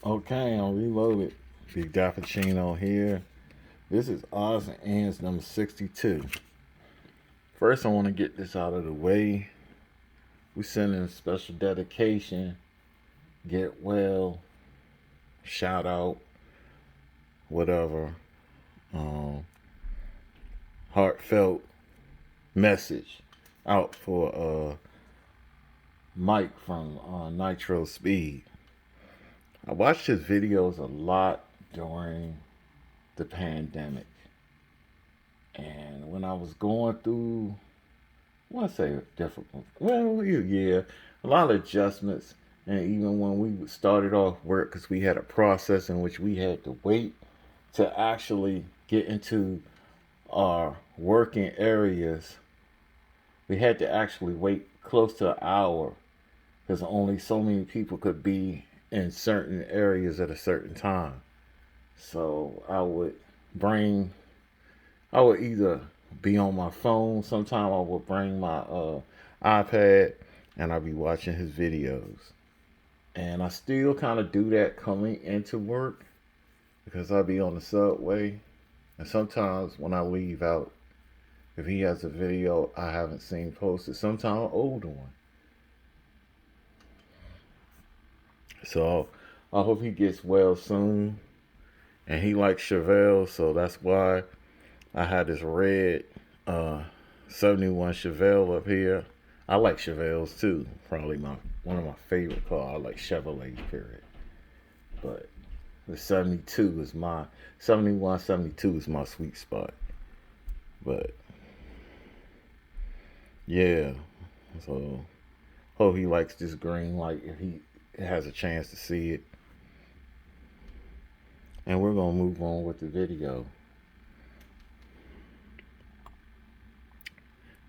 Okay, I'm reloaded. Big Dappuccino here. This is odds and ends number 62. First, I want to get this out of the way. We send in a special dedication, get well, shout out, whatever, um, heartfelt message out for Mike from Nitro Speed. I watched his videos a lot during the pandemic. And when I was going through, I want to say difficult, well, yeah, a lot of adjustments. And even when we started off work, because we had a process in which we had to wait to actually get into our working areas, we had to actually wait close to an hour because only so many people could be in certain areas at a certain time. So bring, I would either be on my phone. Sometimes I would bring my iPad and I'd be watching his videos. And I still kind of do that coming into work because I'll be on the subway. And sometimes when I leave out, if he has a video I haven't seen posted, sometimes an older one. So I hope he gets well soon. And he likes Chevelle, so that's why I had this red uh, 71 Chevelle up here. I like Chevelles too. Probably one of my favorite cars. I like Chevrolet, period. But the 72 is my 71, 72 is my sweet spot. But yeah, so hope he likes this green light if he has a chance to see it. And we're gonna move on with the video.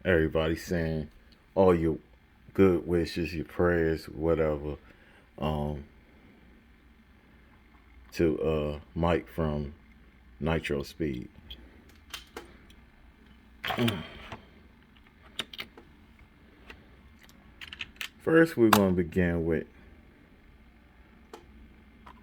Everybody saying all your good wishes, your prayers, whatever, um, to Mike from Nitro Speed. First, we're going to begin with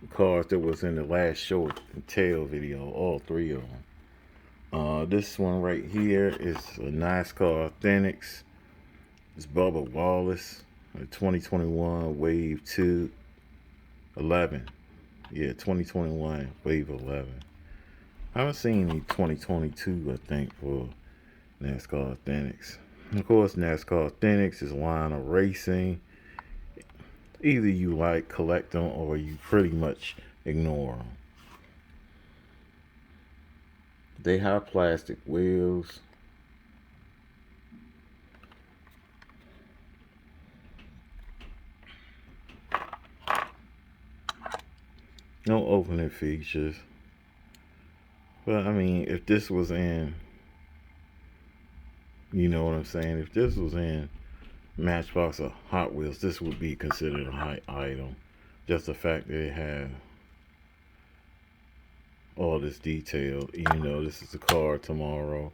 the cars that was in the last show and tell video, all three of them. This one right here is a Nascar Authentics. It's Bubba Wallace, a 2021 Wave 2 11. Yeah, 2021 Wave 11. I haven't seen any 2022, I think, for NASCAR Authentics. Of course, NASCAR Authentics is a line of racing. Either you like, collect them, or you pretty much ignore them. They have plastic wheels. No opening features. But I mean, if this was in, you know what I'm saying? If this was in Matchbox or Hot Wheels, this would be considered a high item. Just the fact that it had all this detail. Even though this is the car tomorrow,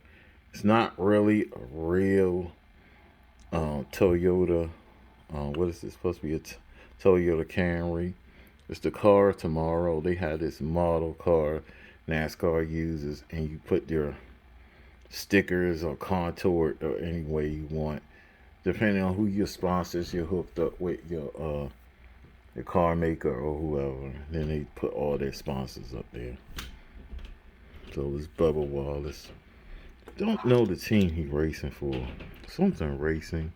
it's not really a real Toyota. What is this supposed to be? Toyota Camry. It's the car tomorrow. They had this model car NASCAR uses, and you put your stickers or contour it or any way you want, depending on who your sponsors. You're hooked up with your car maker or whoever. Then they put all their sponsors up there. So it's Bubba Wallace. Don't know the team he's racing for. Something racing.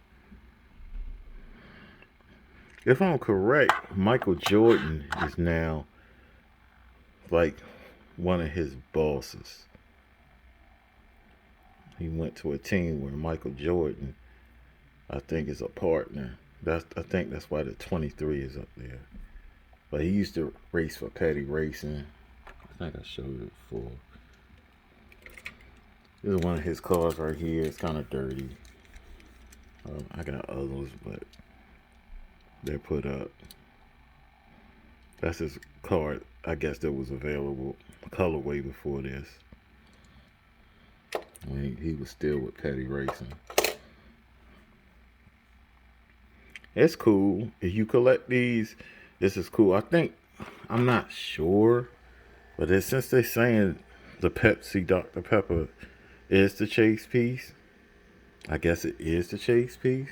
If I'm correct, Michael Jordan is now like one of his bosses. He went to a team where Michael Jordan, I think, is a partner. I think that's why the 23 is up there. But he used to race for Petty Racing. I think I showed it before. This is one of his cars right here. It's kind of dirty. I got others, but they're put up. That's his car, I guess, that was available colorway before this. When he was still with Petty Racing. It's cool. If you collect these, this is cool. I think I'm not sure, but since they're saying the Pepsi Dr. Pepper is the chase piece, I guess it is the chase piece.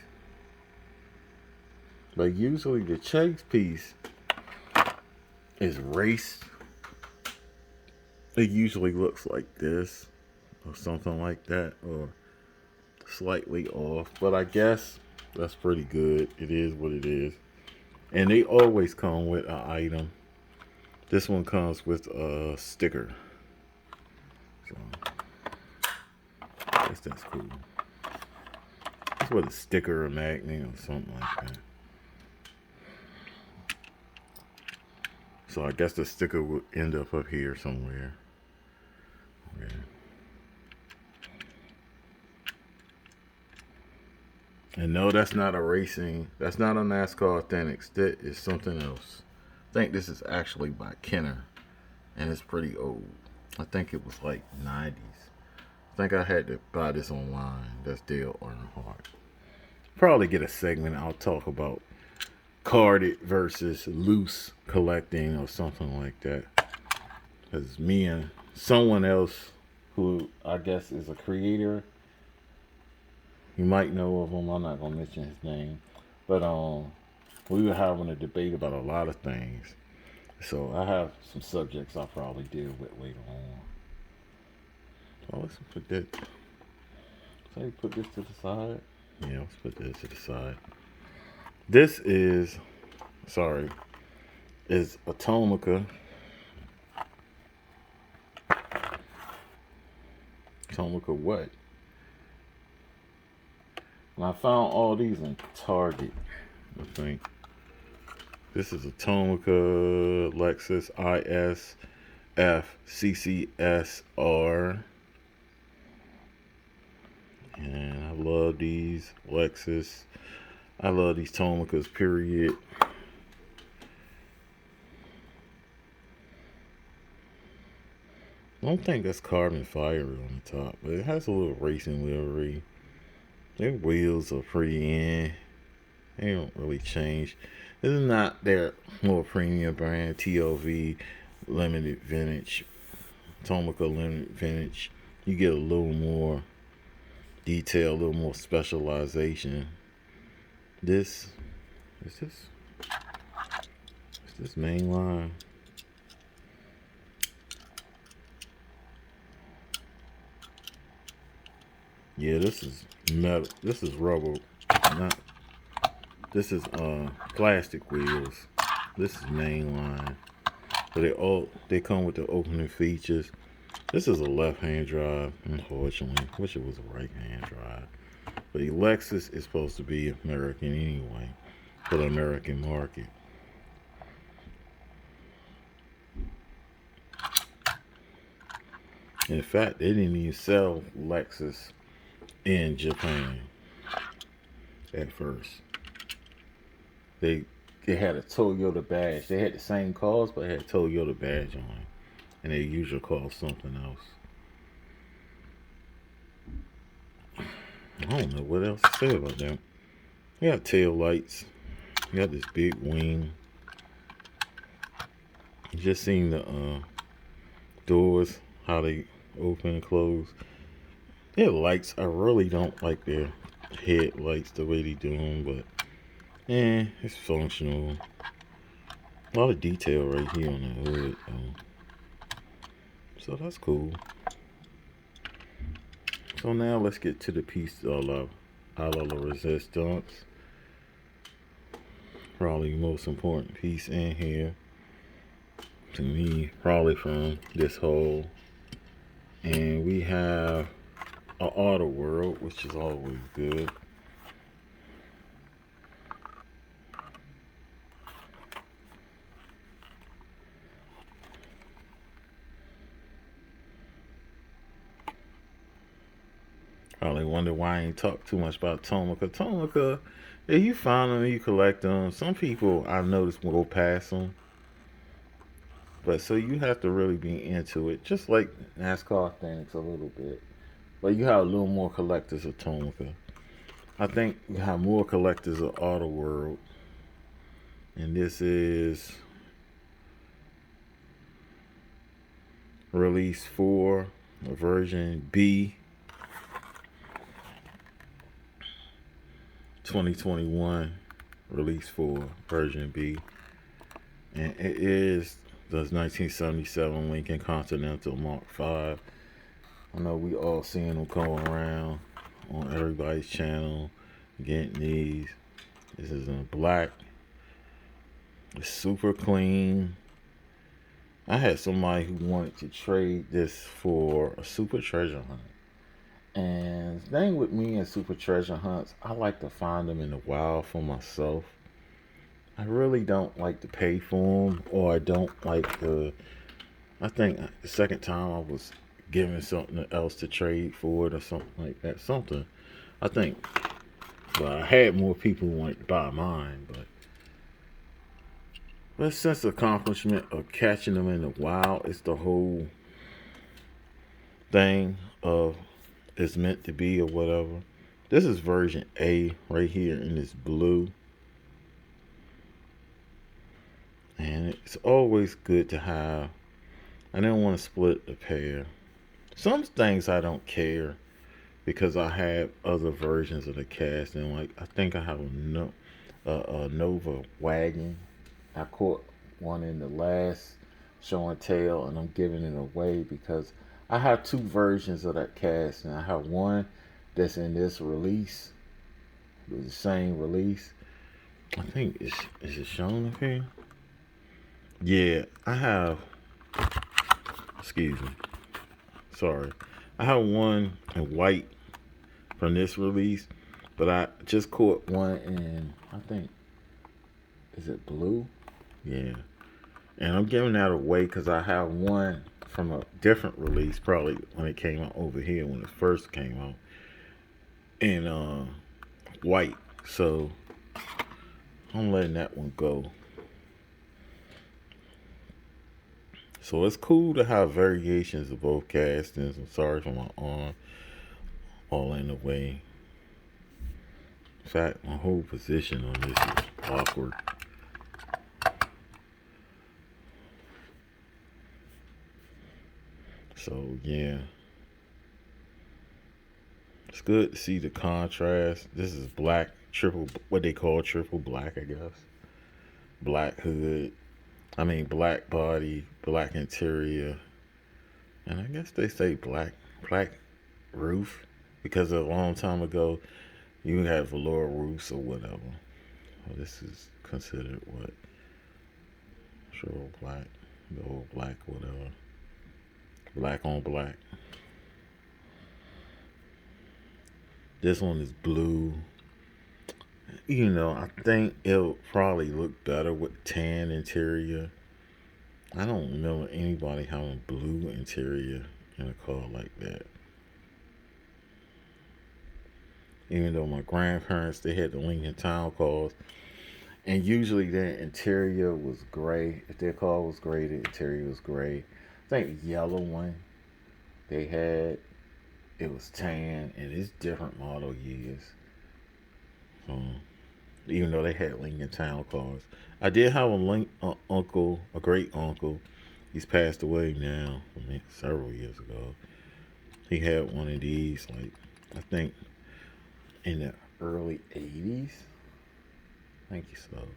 But usually the chase piece is raced. It usually looks like this or something like that, or slightly off. But I guess that's pretty good. It is what it is. And they always come with an item. This one comes with a sticker. So I guess that's cool. It's with a sticker or magnet or something like that. So I guess the sticker will end up here somewhere. Okay. And no, that's not a racing. That's not a NASCAR Authentics. That is something else. I think this is actually by Kenner, and it's pretty old. I think it was like 90s. I think I had to buy this online. That's Dale Earnhardt. Probably get a segment I'll talk about carded versus loose collecting or something like that. Because me and someone else who I guess is a creator, you might know of him. I'm not gonna mention his name, but we were having a debate about a lot of things. So I have some subjects I'll probably deal with later on. So let's put that. So put this to the side. Yeah, let's put this to the side. This is a Tomica. Tomica what? And I found all these in Target, I think. This is a Tomica Lexus ISF CCS-R. And I love these Lexus. I love these Tomicas, period. I don't think that's carbon fiber on the top, but it has a little racing livery. Their wheels are pretty in. They don't really change. This is not their more premium brand, TOV Limited Vintage, Tomica Limited Vintage. You get a little more detail, a little more specialization. This is this mainline. Yeah, this is metal. This is rubber. Not. This is plastic wheels. This is mainline. But they come with the opening features. This is a left-hand drive, unfortunately. Wish it was a right-hand drive. But the Lexus is supposed to be American anyway, for the American market. In fact, they didn't even sell Lexus in Japan at first. They had a Toyota badge. They had the same cars, but they had a Toyota badge on it. And they usually call something else. I don't know what else to say about them. You got tail lights. You got this big wing. You just seen the doors, how they open and close. Their lights, I really don't like their headlights the way they do them, but it's functional. A lot of detail right here on the hood, so that's cool. So now let's get to the piece de la resistance. Probably the most important piece in here to me, probably from this whole. And we have an auto world, which is always good. Probably wonder why I ain't talk too much about Tomica. Tomica, if you find them, you collect them. Some people I've noticed will go past them. But so you have to really be into it, just like NASCAR Authentics a little bit. But you have a little more collectors of Tomica. I think you have more collectors of Auto World. And this is Release 4, version B, 2021, release 4, version B. And it is the 1977 Lincoln Continental Mark V. I know we all seeing them going around on everybody's channel, getting these. This is in black. It's super clean. I had somebody who wanted to trade this for a super treasure hunt. And the thing with me and super treasure hunts, I like to find them in the wild for myself. I really don't like to pay for them, or I don't like the. I think the second time I was given something else to trade for it or something like that. Something. I think. Well, I had more people who wanted to buy mine, but the sense of accomplishment of catching them in the wild is the whole thing of it's meant to be or whatever. This is version A right here in this blue. And it's always good to have. I didn't want to split the pair. Some things I don't care because I have other versions of the casting. Like I think I have a Nova wagon. I caught one in the last show and tell, and I'm giving it away because I have two versions of that casting. I have one that's in this release, the same release. I think is it shown up here? Yeah, I have. Excuse me. Sorry, I have one in white from this release, but I just caught one in, I think, is it blue? Yeah. And I'm giving that away because I have one from a different release, probably when it came out over here, when it first came out, in white. So I'm letting that one go. So it's cool to have variations of both castings. I'm sorry for my arm all in the way. In fact, my whole position on this is awkward. So yeah, it's good to see the contrast. This is black, triple, what they call triple black, I guess. Black hood, black body, black interior, and I guess they say black roof because a long time ago you had velour roofs or whatever. Well, this is considered what? Triple black, the old black, whatever. Black on black. This one is blue. You know, I think it'll probably look better with tan interior. I don't remember anybody having blue interior in a car like that. Even though my grandparents, they had the Lincoln Town cars, and usually their interior was gray. If their car was gray, the interior was gray. I think the yellow one they had, it was tan, and it's different model years. Even though they had Lincoln Town cars, I did have a great uncle. He's passed away now, several years ago. He had one of these, like I think in the early '80s. Thank you, so.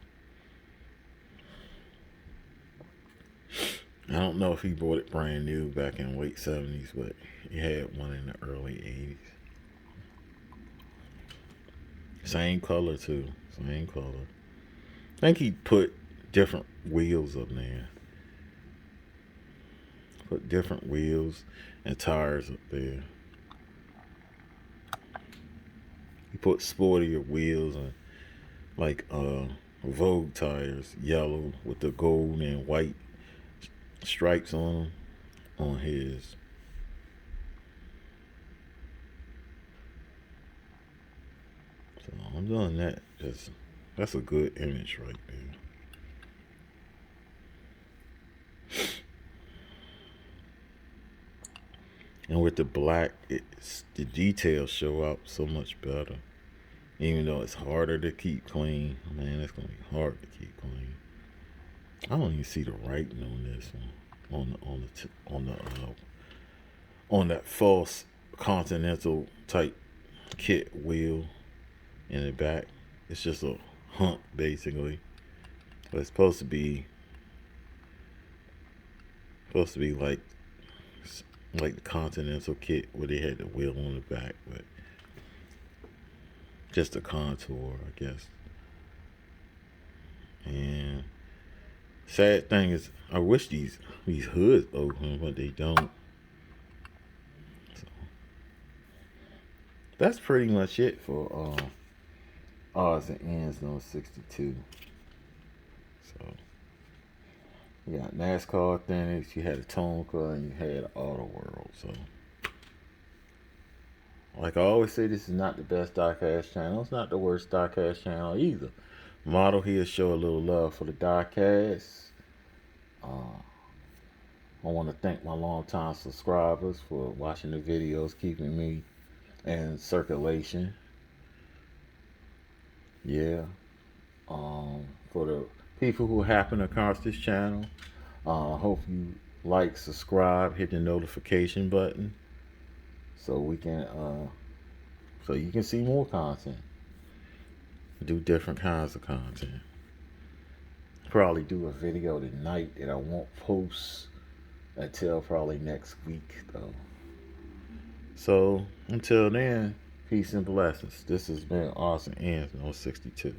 I don't know if he bought it brand new back in late '70s, but he had one in the early '80s. Same color too. Same color. I think he put different wheels up there. Put different wheels and tires up there. He put sportier wheels and like Vogue tires, yellow with the gold and white stripes on them on his. So I'm doing that. That's a good image right there. And with the black, the details show up so much better. Even though it's harder to keep clean. Man, it's going to be hard to keep clean. I don't even see the writing on this one. on that false Continental type kit wheel in the back. It's just a hump basically, but it's supposed to be like the Continental kit where they had the wheel on the back, but just a contour, I guess. And sad thing is, I wish these hoods open, but they don't. So that's pretty much it for odds and ends on 62. So you got NASCAR Authentics, you had a Tomica, and you had Auto World. So, like I always say, this is not the best diecast channel. It's not the worst diecast channel either. Model here show a little love for the diecast. I want to thank my longtime subscribers for watching the videos, keeping me in circulation. Yeah. For the people who happen to cross this channel, hope you like, subscribe, hit the notification button, so we can so you can see more content. Do different kinds of content. Probably do a video tonight that I won't post until probably next week though. So until then, peace and blessings. This has been Awesome Ends on 62.